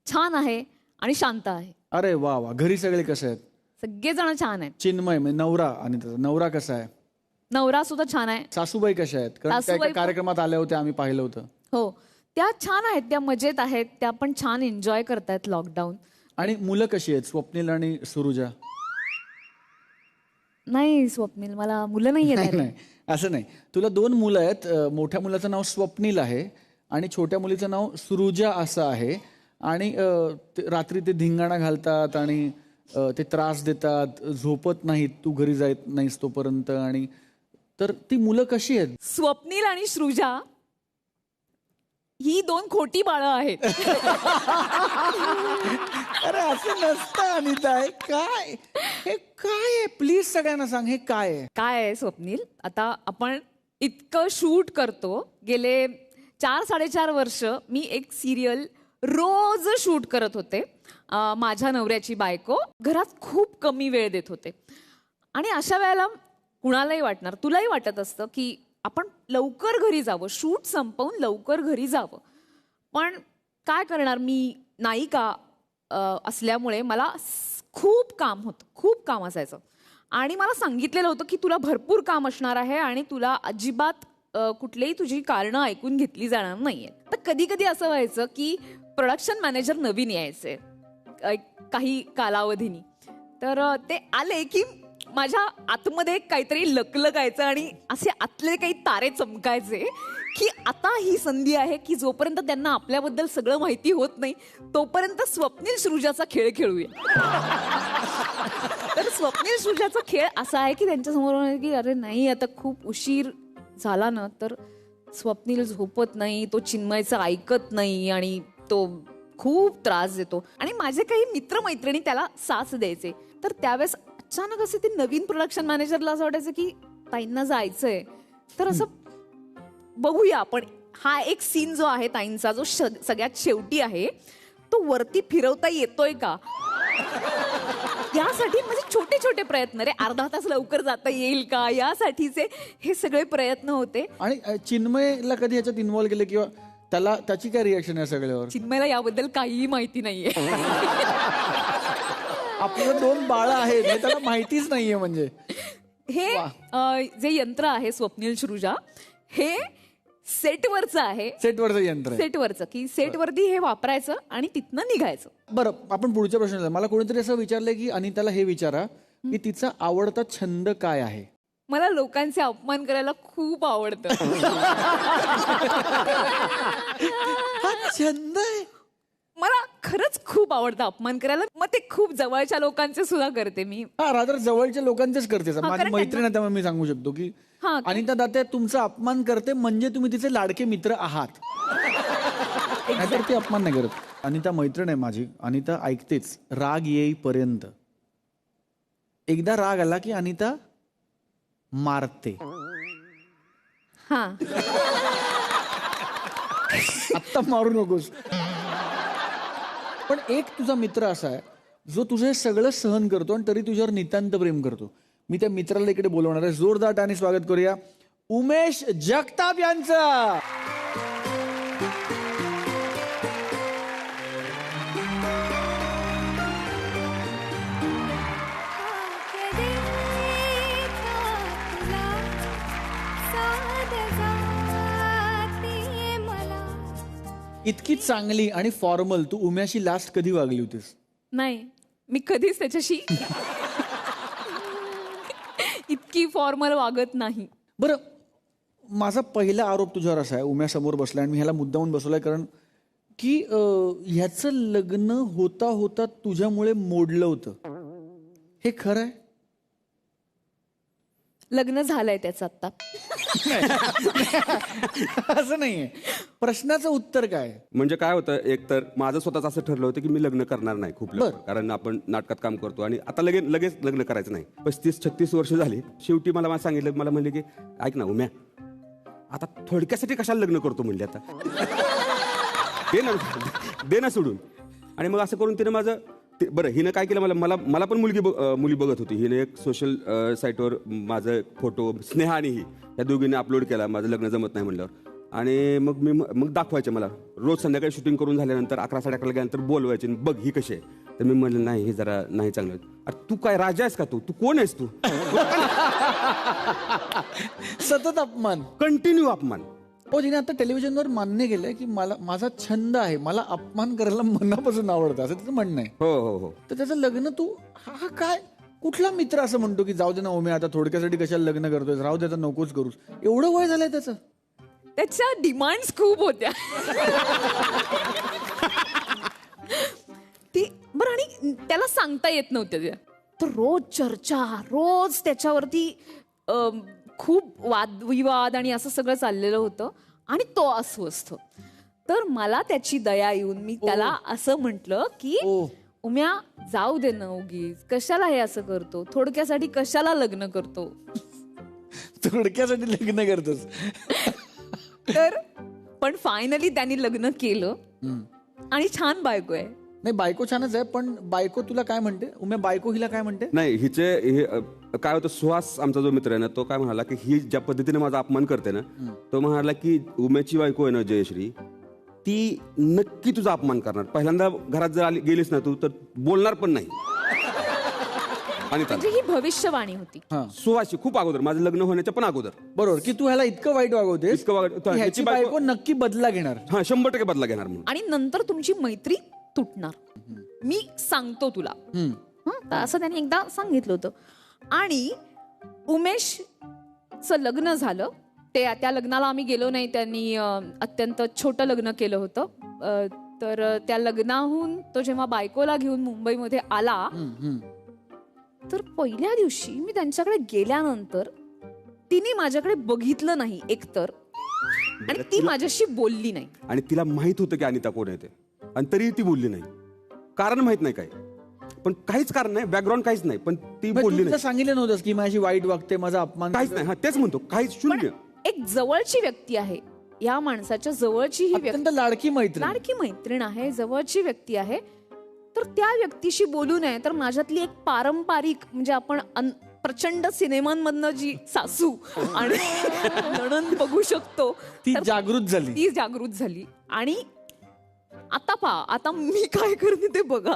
छान आहे आणि शांत आहे. अरे वा वा. घरी सगळे कसे आहेत? सगळेजण छान आहेत. चिन्मय म्हणजे नवरा आणि नवरा कसा आहे? नवरा सुद्धा छान आहे. सासूबाई कशा आहेत? कारण त्या सासूबाई एका कार्यक्रमात आल्या होत्या, आम्ही पाहिलं होतं. हो, त्या छान आहेत, त्या मजेत आहेत, त्या पण छान एन्जॉय करतायत लॉकडाऊन. आणि मुलं कशी आहेत, स्वप्नील आणि सुरुजा? नाही स्वप्नील, मला मुलं नाही आहेत. नाही असं नाही. तुला 2 मुलं आहेत. मोठ्या मुलाचं नाव स्वप्नील आहे आणि छोट्या मुलीचं नाव सुरुजा असं आहे. आणि रात्री ते धिंगाणा घालतात आणि ते त्रास देतात, झोपत नाहीत तू घरी जात नाहीस तोपर्यंत. आणि तर ती मुलं कशी आहेत? स्वप्नील आणि सृजा ही 2 खोटी बाळं आहेत. अरे असं नसतं अनिता. काय हे काय आहे? प्लीज सगळ्यांना सांग, हे काय आहे? काय आहे स्वप्नील, आता आपण इतकं शूट करतो, गेले 4-4.5 वर्ष मी एक सिरियल रोज शूट करत होते. माझ्या नवऱ्याची बायको घरात खूप कमी वेळ देत होते आणि अशा वेळेला कुणालाही वाटणार, तुलाही वाटत असतं की आपण लवकर घरी जावं, शूट संपवून लवकर घरी जावं. पण काय करणार, मी नायिका असल्यामुळे मला खूप काम होतं, खूप काम असायचं आणि मला सांगितलेलं होतं की तुला भरपूर काम असणार आहे आणि तुला अजिबात कुठलीही तुझी कारणं ऐकून घेतली जाणार नाहीये. तर कधी कधी असं व्हायचं की प्रोडक्शन मॅनेजर नवीन यायचे काही कालावधीनी, तर ते आले की माझ्या आतमध्ये काहीतरी लकलकायचं आणि असे आतले काही तारे चमकायचे की आता ही संधी आहे की जोपर्यंत त्यांना आपल्याबद्दल सगळं माहिती होत नाही तोपर्यंत स्वप्नील सृजाचा खेळ खेळूया. तर स्वप्नील सृजाचा खेळ असा आहे की त्यांच्यासमोर की अरे नाही आता खूप उशीर झाला ना तर स्वप्नील झोपत नाही, तो चिन्मयचं ऐकत नाही आणि तो खूप त्रास देतो. आणि माझे काही मित्रमैत्रिणी त्याला साथ द्यायचे. तर त्यावेळेस अचानक असे ते नवीन प्रोडक्शन मॅनेजरला असं वाटायचं की ताईंना जायचंय, तर असं बघूया आपण हा एक सीन जो आहे ताईंचा जो सगळ्यात शेवटी आहे तो वरती फिरवता येतोय का, यासाठी म्हणजे छोटे छोटे प्रयत्न, रे अर्धा तास लवकर जाता येईल का, यासाठीचे हे सगळे प्रयत्न होते. आणि चिन्मयला कधी याच्यात इन्व्हॉल्व केलं किंवा त्याला त्याची काय रिएक्शन आहे सगळ्यावर? चिन्मयला याबद्दल काहीही माहिती नाहीये. आपलं 2 बाळं आहेत हे त्याला माहितीच नाहीये. म्हणजे हे जे यंत्र आहे स्वप्नील सृजा हे सेटवरचं आहे. सेटवरचं यंत्र आहे. सेटवरचं की सेटवरती हे वापरायचं आणि तिथनं निघायचं. बरं, आपण पुढच्या प्रश्नाला. मला कोणीतरी असं विचारलंय की अनिताला हे विचारा की तिचा आवडता छंद काय आहे. मला लोकांचे अपमान करायला खूप आवडतं. हा छंद आहे. मला खरंच खूप आवडतं अपमान करायला. मग ते खूप जवळच्या लोकांचे सुद्धा करते मी. हा रादर जवळच्या लोकांचेच करते. माझी कारण मैत्रीण आहे त्यामुळे मी सांगू शकतो की हा. अनिता दाते तुमचा अपमान करते म्हणजे तुम्ही तिचे लाडके मित्र आहात. नाहीतर ती अपमान नाही करत. अनिता मैत्रीण आहे माझी. अनिता ऐकतेच राग येईपर्यंत. एकदा राग आला की अनिता मारते. हा. आत्ता मारू नकोस. पण एक तुझा मित्र असा आहे जो तुझं हे सगळं सहन करतो आणि तरी तुझ्यावर नितांत प्रेम करतो. मी त्या मित्राला इकडे बोलवणार आहे. जोरदार टाळ्यांनी स्वागत करूया उमेश जगताप यांचं. इतकी चांगली आणि फॉर्मल तू उम्याशी लास्ट कधी वागली होतीस? नाही, मी कधीच त्याच्याशी इतकी फॉर्मल वागत नाही. बरं, माझा पहिला आरोप तुझ्यावर असा आहे, उम्या समोर बसलाय आणि मी ह्याला मुद्दामून बसवलाय कारण की ह्याचं लग्न होता होता तुझ्यामुळे मोडलं होतं. हे खरं आहे? लग्न झालंय त्याचं आता. असं नाहीये. प्रश्नाचं उत्तर काय? म्हणजे काय होतं, एक तर माझं स्वतःच असं ठरलं होतं की मी लग्न करणार नाही खूप लवकर. बरं. कारण आपण नाटकात काम करतो आणि आता लगेच लग्न करायचं नाही. 35-36 वर्ष झाली. शेवटी मला सांगितलं, मला म्हणले की ऐक ना उम्या, आता थोडक्यासाठी कशाला लग्न करतो म्हणले, आता दे ना सोडून. आणि मग असं करून तिने माझं बरं, हिनं काय केलं, मला पण मुली बघत होती. हिने एक सोशल साईटवर माझं फोटो, स्नेहा आणि ही या दोघींनी अपलोड केला माझं लग्न जमत नाही म्हणल्यावर. आणि मग दाखवायचे मला रोज संध्याकाळी शूटिंग करून झाल्यानंतर 11-11:30 गेल्यानंतर बोलवायचे, बघ ही कशी आहे. तर मी म्हणलं नाही, हे जरा नाही चांगलं. अरे तू काय राजा आहेस का? तू कोण आहेस? तू सतत अपमान, कंटिन्यू अपमान. हो, तिने आता टेलिव्हिजनवर मान्य केलंय की माझा छंद आहे, मला अपमान करायला मनापासून आवडतं, असं तिचं म्हणणं आहे. हो. तर त्याचं लग्न तू हा काय कुठला मित्र असं म्हणतो की जाऊ दे ना ओमे, आता थोडक्यासाठी कशाला लग्न करतोय, राहू दे, आता नकोच करूस. एवढं वय झालंय त्याचं. त्याच्या डिमांड्स खूप होत्या. ती बरं, आणि त्याला सांगता येत नव्हत्या त्या. तर रोज चर्चा, रोज त्याच्यावरती खूप वादविवाद आणि असं सगळं चाललेलं होतं. आणि तो अस्वस्थ. तर मला त्याची दया येऊन मी त्याला असं म्हटलं की उम्या, जाऊ दे ना, उगीच कशाला हे असं करतो, थोडक्यासाठी कशाला लग्न करतो. थोडक्यासाठी लग्न करतोस. तर पण फायनली त्यांनी लग्न केलं आणि छान बायको आहे. नाही, बायको छानच आहे, पण बायको तुला काय म्हणते उम्या? बायको हिला काय म्हणते? नाही, हे काय होतं, सुहास आमचा जो मित्र आहे ना, तो काय म्हणाला की ही ज्या पद्धतीने माझा अपमान करते ना, तो म्हणाला की उम्याची बायको आहे ना जयश्री, ती नक्की तुझा अपमान करणार. पहिल्यांदा घरात जर गेलीस ना तू, तर बोलणार पण नाही. आणि म्हणजे ही भविष्यवाणी होती. सुहासची खूप अगोदर, माझं लग्न होण्याच्या पण अगोदर. बरोबर, की तू ह्याला इतकं वाईट वागवतेस, इतकं वाईट- की ह्याची बायको नक्की बदला घेणार. 100% बदला घेणार म्हणून. आणि नंतर तुमची मैत्री तुटणार, मी सांगतो तुला. तर असं त्याने एकदा सांगितलं होतं. आणि उमेशचं लग्न झालं. त्या लग्नाला आम्ही गेलो नाही. त्यांनी अत्यंत छोटं लग्न केलं होतं. तर त्या लग्नाहून तो जेव्हा बायकोला घेऊन मुंबईमध्ये आला, तर पहिल्या दिवशी मी त्यांच्याकडे गेल्यानंतर तिने माझ्याकडे बघितलं नाही एकतर, आणि ती माझ्याशी बोलली नाही. आणि तिला माहित होतं की अनिता कोण आहे ते, आणि तरीही ती बोलली नाही. कारण माहित नाही काय, पण काहीच कारण नाही, बॅकग्राऊंड काहीच नाही, पण ती बोलली नाही. सांगितलं नव्हतं की माझी वाईट वागते, माझा अपमान काहीच नाही. तेच म्हणतो, काहीच शून्य. एक जवळची व्यक्ती आहे या माणसाच्या, जवळची ही अत्यंत लाडकी मैत्रीण आहे, जवळची व्यक्ती आहे. तर त्या व्यक्तीशी बोलू नये. तर माझ्यातली एक पारंपरिक, म्हणजे आपण प्रचंड सिनेमांमधनं जी सासू आणि नणंद बघू शकतो, ती जागृत झाली. आणि आता मी काय करते ते बघा.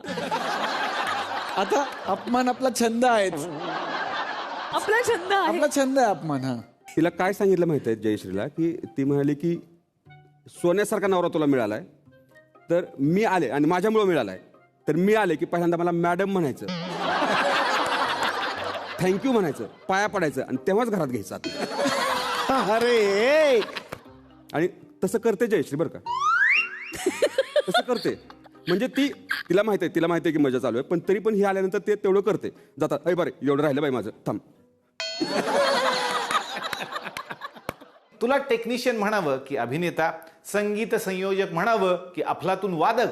आता अपमान आपला छंद आहेच. आपला छंद आहे अपमान. हा, तिला काय सांगितलं माहिती आहे जयश्रीला, की ती म्हणाली की सोन्यासारखा नवरा तुला मिळालाय, तर मी आले, आणि माझ्यामुळे मिळालाय, तर मी आले की पहिल्यांदा मला मॅडम म्हणायचं. थँक्यू म्हणायचं, पाया पडायचं आणि तेव्हाच घरात घ्यायचं आत. अरे आणि तसं करते जयश्री बरं का. तसं करते म्हणजे तिला माहिती आहे की मजा चालू आहे, पण तरी पण ही आल्यानंतर ते तेवढं करते. जातात, अय बरं एवढं राहिलं बाई माझं, थांब. तुला टेक्निशियन म्हणावं की अभिनेता, संगीत संयोजक म्हणावं की अफलातून वादक,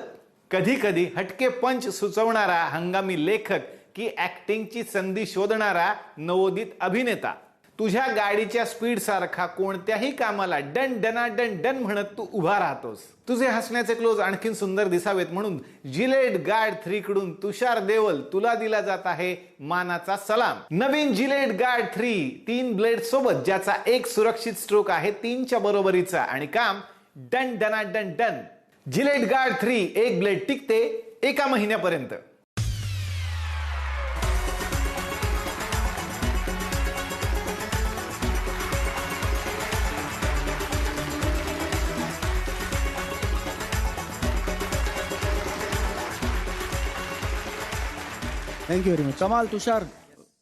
कधी कधी हटके पंच सुचवणारा हंगामी लेखक की ऍक्टिंगची संधी शोधणारा नवोदित अभिनेता, तुझ्या गाडीच्या स्पीड सारखा कोणत्याही कामाला डन डना डन डन म्हणत तू उभा राहतोस. तुझे हसण्याचे क्लोज आणखीन सुंदर दिसावेत म्हणून जिलेट गार्ड 3 कडून तुषार देवल तुला दिला जात आहे मानाचा सलाम. नवीन जिलेट गार्ड 3 3 ब्लेड सोबत, ज्याचा एक सुरक्षित स्ट्रोक आहे 3च्या बरोबरीचा आणि काम डन डना डन डन. जिलेट गार्ड 3 एक ब्लेड टिकते 1 महिन्यापर्यंत. Thank you very much. कमाल तुषार,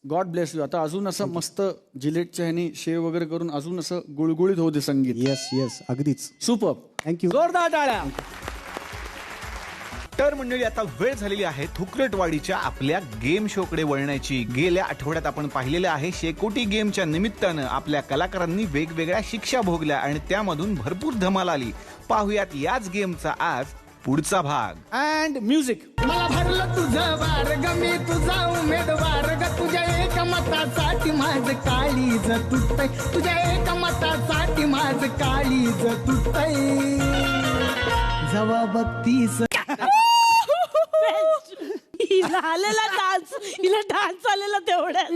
गॉड ब्लेस यू. आता अजून असं मस्त जिलेटच्या ह्यानी शेव वगैरे करून अजून असं गुळगुळीत होऊ दे संगीत. येस अगदीच. Super, thank you. जोरदार टाळ्या. तर मंडळी, आता वेळ झालेली आहे थुकरटवाडीच्या आपल्या गेम शोकडे वळण्याची. गेल्या आठवड्यात आपण पाहिलेलं आहे शेकोटी गेमच्या निमित्तानं आपल्या कलाकारांनी वेगवेगळ्या शिक्षा भोगल्या आणि त्यामधून भरपूर धमाल आली. पाहुयात याच गेमचा आज पुढचा भाग. And music. मला भरलं तुझं वार ग, मी तुझा उमेदवार ग, तुझ्या एक मतासाठी माझं काळीज तुटतय, तुझ्या एक मतासाठी माझं काळीज तुटतय. जवा बघतीस हिला आलेला डान्स, हिला डान्स आलेला तेवढ्यात.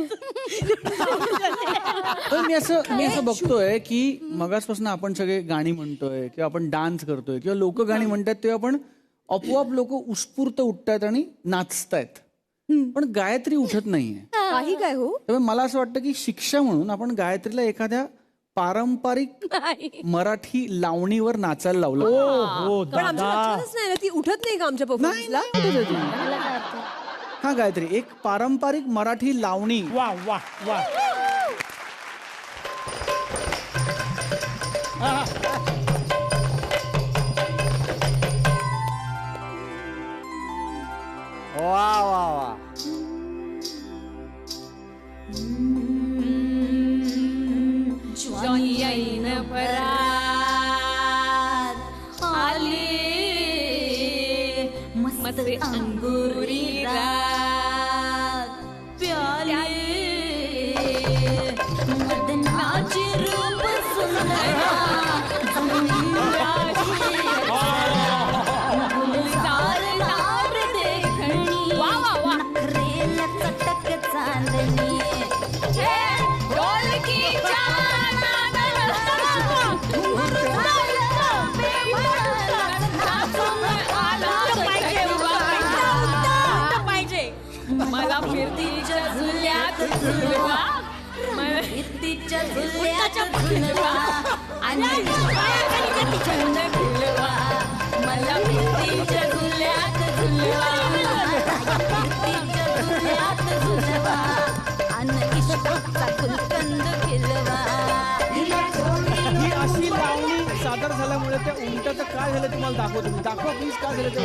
पण मी असं बघतोय की मगासपासून आपण सगळे गाणी म्हणतोय किंवा आपण डान्स करतोय किंवा लोक गाणी म्हणतात तेव्हा आपण आपोआप लोक उत्स्फूर्त उठतायत आणि नाचतायत, पण गायत्री उठत नाहीये. काही काय हो. त्यामुळे मला असं वाटतं की शिक्षा म्हणून आपण गायत्रीला एखाद्या पारंपरिक मराठी लावणीवर नाचायला लावलं. पण आमच्या लक्षातच नाही ना, ती उठत नाही का आमच्या परफॉर्मन्सला. हा गायत्री, एक पारंपरिक मराठी लावणी. वा वा वा. वा वा वा. जॉईन भरात आली मस्त अंगुरी रात प्याले मदनाची रूप सुंदरा गुलजार नार देखणी नखरेल चटक चांदणी मला फिरतीच्या झुल्यात झुलवा, फिरतीच्या झुल्यात झुलवा आणि छंद झुलवा. मला फिरतीच्या झुल्यात झुलवा, फिरतीच्या झुल्यात झुलवा आणि इश्काचा गुलकंद खिलवा. ही अशी लावणी सादर झाल्यामुळे त्या उलटाचं काय झालं तुम्हाला दाखवतो मी. दाखवा प्लीज काय झालं ते.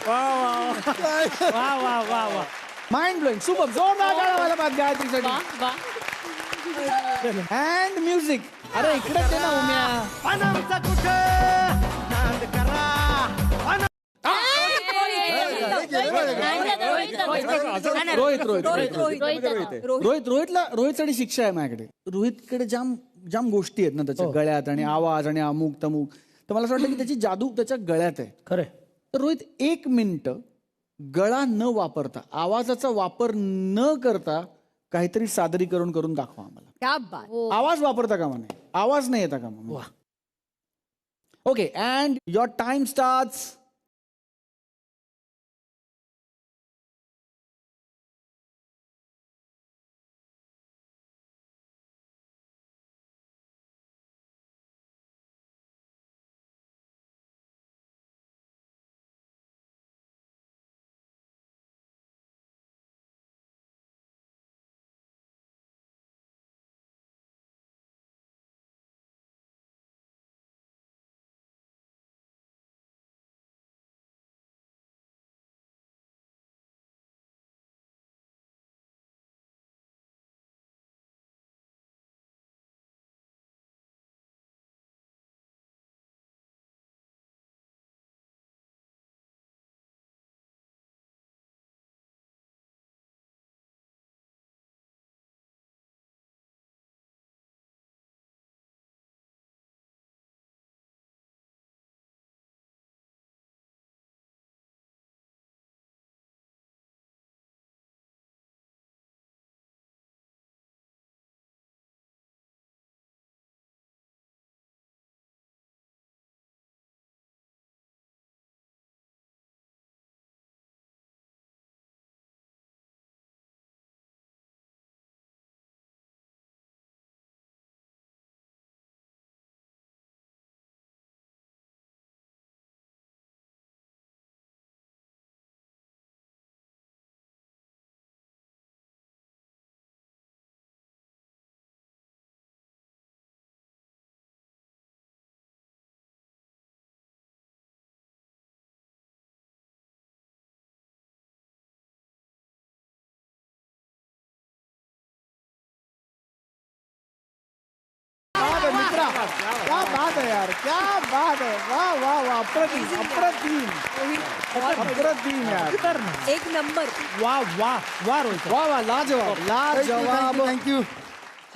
वा वा वा वा. Mind blowing, super. जोरदार टाळ्या वाजवा बाद गायत्रीसाठी. And music. अरे इकडे ते ना उम्या. अनंत कुठे नांद करा. रोहितसाठी शिक्षा आहे माझ्याकडे. रोहितकडे जाम गोष्टी आहेत ना त्याच्या गळ्यात आणि आवाज आणि अमुक तमुक. तर मला असं वाटतं की त्याची जादू त्याच्या गळ्यात आहे. खरं. तर रोहित 1 मिनिट गळा न वापरता, आवाजाचा वापर न करता काहीतरी सादरीकरण करून दाखवा आम्हाला. क्या बात. आवाज वापरता कामा नाही, आवाज नाही येता कामा. Okay, and your time starts क्या बात आहे यार, क्या बात आहे. वा वा वा, अप्रतिम अप्रतिम अप्रतिम यार. एक नंबर. वा वा वा रोहित. वा वा, लाजवाब लाजवाब. थँक्यू.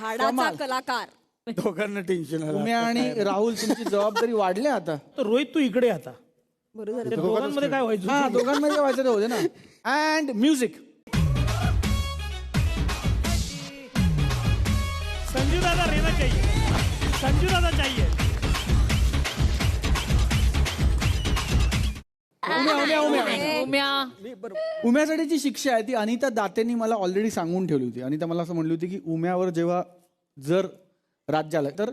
हाडाचा कलाकार. दोघांना टेन्शन आलं. उम्या आणि राहुल तुमची जबाबदारी वाढली आता. तर रोहित तू इकडे आता. त्या दोघांमध्ये काय व्हायचं? हा, दोघांमध्ये काय व्हायचं ते होते ना. And music. संजू दादा रहना चाहिए. संजू दादा चाहिए. उम्यासाठी जी शिक्षा आहे ती अनिता दातेंनी मला ऑलरेडी सांगून ठेवली होती. अनिता मला असं म्हणली होती की उम्यावर जेव्हा जर राज्य आलं तर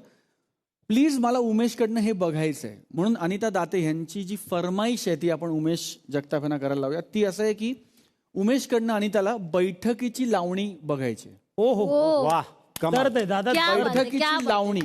प्लीज मला उमेशकडनं हे बघायचं आहे. म्हणून अनिता दाते यांची जी फरमाईश आहे ती आपण उमेश जगताप यांना करायला लावूया. ती असं आहे की उमेशकडनं अनिताला बैठकीची लावणी बघायची. हो हो वा, करत आहे दादा. क्या बात आहे, क्या बैठकीची बात आहे. लावणी.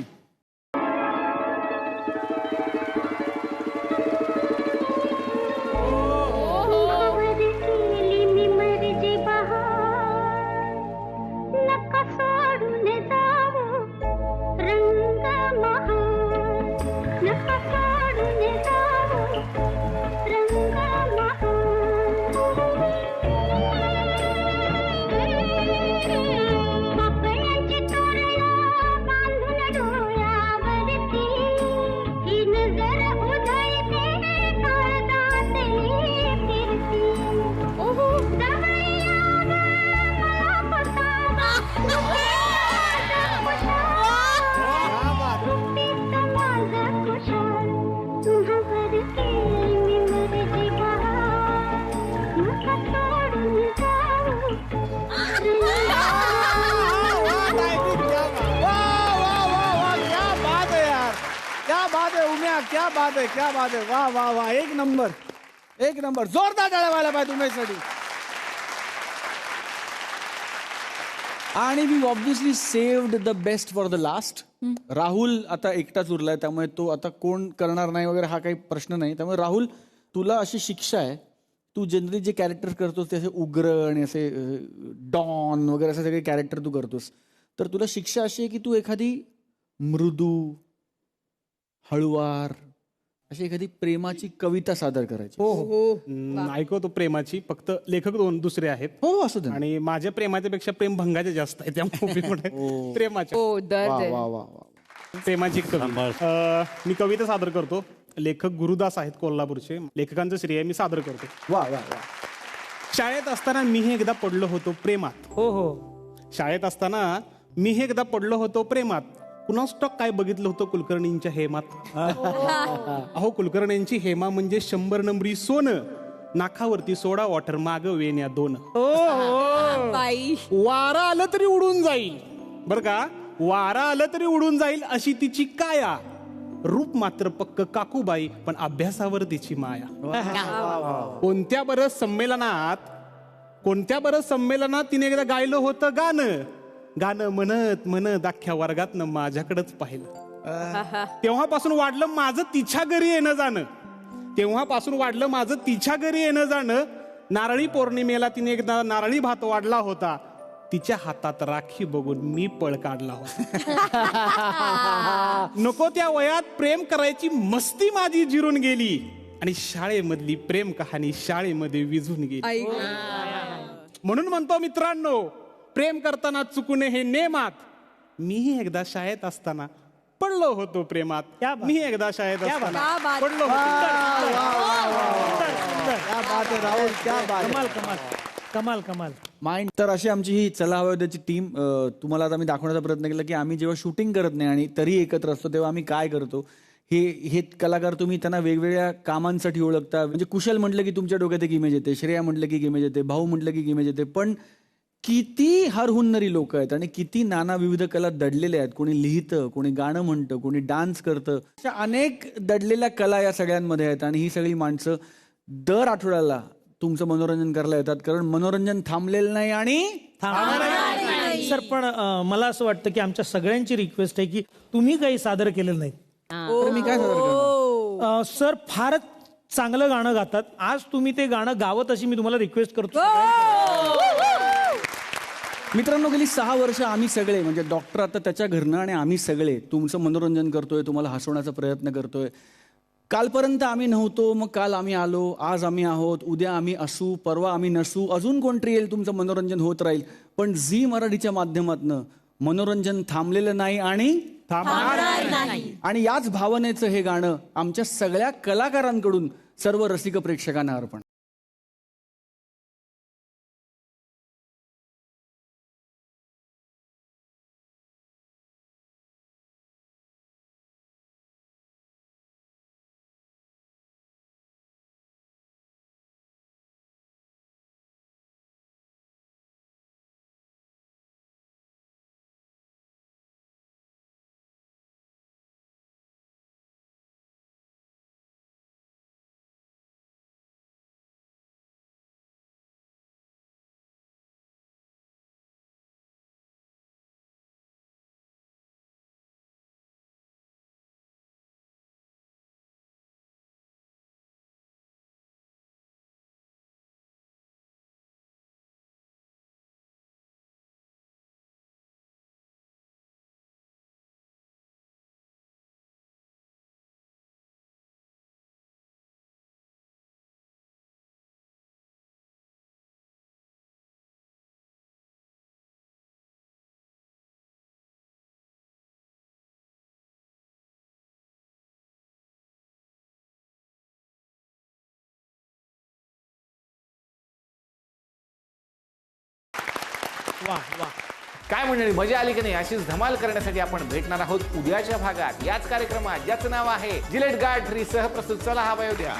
क्या बात आहे, क्या बात आहे. वा वा वा, एक नंबर एक नंबर. जोरदार टाळ्या व्हायला पाहिजे उमेशसाठी. आणि we obviously saved the best for the last. Rahul आता एकटाच उरलाय, त्यामुळे तो आता कोण करणार नाही वगैरे हा काही प्रश्न नाही. त्यामुळे राहुल, तुला अशी शिक्षा आहे, तू जनरली जे कॅरेक्टर करतोस ते असे उग्र आणि असे डॉन वगैरे असे सगळे कॅरेक्टर तू करतोस. तर तुला शिक्षा अशी आहे की तू एखादी मृदू, हळुवार अशी एखादी प्रेमाची कविता सादर करायची. हो हो, ऐकवतो प्रेमाची. फक्त लेखक दोन दुसरे आहेत. हो, असू दे. आणि माझ्या प्रेमाच्या पेक्षा प्रेम भंगाचे जास्त आहे, त्यामुळे प्रेमाच्या हो, दर्द वा आहे. वा वा. प्रेमाची कविता. मी कविता सादर करतो. लेखक गुरुदास आहेत कोल्हापूरचे. लेखकांचं श्रेय मी सादर करतो. वा वा वा. शाळेत असताना मीही एकदा पडलो होतो प्रेमात. हो हो. शाळेत असताना मीही एकदा पडलो होतो प्रेमात. पुन्हा स्टॉक काय बघितलं होतं कुलकर्णींच्या हेमात. अहो, कुलकर्णींची हेमा म्हणजे 100 नंबरी सोनं. नाकावरती सोडा वॉटर, माग वेण्या दोन. बाई, वारा आलं तरी उडून जाईल. बर का, वारा आलं तरी उडून जाईल अशी तिची काया. रूप मात्र पक्क काकूबाई, पण अभ्यासावर तिची माया. कोणत्या बरं संमेलनात तिने एकदा गायलं होतं गाणं म्हणत म्हणत अख्ख्या वर्गातनं माझ्याकडेच पाहिलं. तेव्हापासून वाढलं माझं तिच्या घरी येणं जाणं. नारळी पौर्णिमेला तिने एकदा नारळी भात वाढला होता. तिच्या हातात राखी बघून मी पळ काढला होता. नको त्या वयात प्रेम करायची मस्ती माझी जिरून गेली. आणि शाळेमधली प्रेम कहाणी शाळेमध्ये विझून गेली. म्हणून म्हणतो मित्रांनो, प्रेम करताना चुकू नये हे नेमात. मीही एकदा शाळेत असताना पडलो होतो प्रेमात. मीही एकदा शाळेत असताना पडलो कमाल कमाल. माइंड. तर अशी आमची ही चला हवं त्याची टीम. तुम्हाला आता मी दाखवण्याचा प्रयत्न केला की आम्ही जेव्हा शूटिंग करत नाही आणि तरी एकत्र असतो तेव्हा आम्ही काय करतो. हे कलाकार तुम्ही त्यांना वेगवेगळ्या कामांसाठी ओळखता. म्हणजे कुशल म्हटलं की तुमच्या डोक्यात एक इमेज येते, श्रेया म्हटलं की इमेज येते, भाऊ म्हटलं की इमेज येते. पण किती हरहुन्नरी लोक आहेत आणि किती नाना विविध कला दडलेल्या आहेत. कोणी लिहितं, कोणी गाणं म्हणतं, कोणी डान्स करतं. अशा अनेक दडलेल्या कला या सगळ्यांमध्ये आहेत. आणि ही सगळी माणसं दर आठवड्याला तुमचं मनोरंजन करायला येतात, कारण मनोरंजन थांबलेलं नाही आणि सर, पण मला असं वाटतं की आमच्या सगळ्यांची रिक्वेस्ट आहे की तुम्ही काही सादर केलेलं नाही. मी काय सादर करणार? सर, फारच चांगलं गाणं गातात. आज तुम्ही ते गाणं गावत अशी मी तुम्हाला रिक्वेस्ट करतो. मित्रांनो, गेली 6 वर्ष आम्ही सगळे म्हणजे डॉक्टर आता त्याच्या घरनं आणि आम्ही सगळे तुमचं मनोरंजन करतोय, तुम्हाला हसवण्याचा प्रयत्न करतोय. कालपर्यंत आम्ही नव्हतो, मग काल आम्ही आलो, आज आम्ही आहोत, उद्या आम्ही असू, परवा आम्ही नसू, अजून कोणतरी येईल, तुमचं मनोरंजन होत राहील. पण झी मराठीच्या माध्यमातून मनोरंजन थांबलेलं नाही आणि याच भावनेचं हे गाणं आमच्या सगळ्या कलाकारांकडून सर्व रसिक प्रेक्षकांना अर्पण. वा वा. काय मंडळी, मजा आली की नाही? अशीच धमाल करण्यासाठी आपण भेटणार आहोत उद्याच्या भागात याच कार्यक्रमात, ज्याचं नाव आहे जिलेट गार्ड 3 सहप्रस्तुत. चला हा वयोद्या.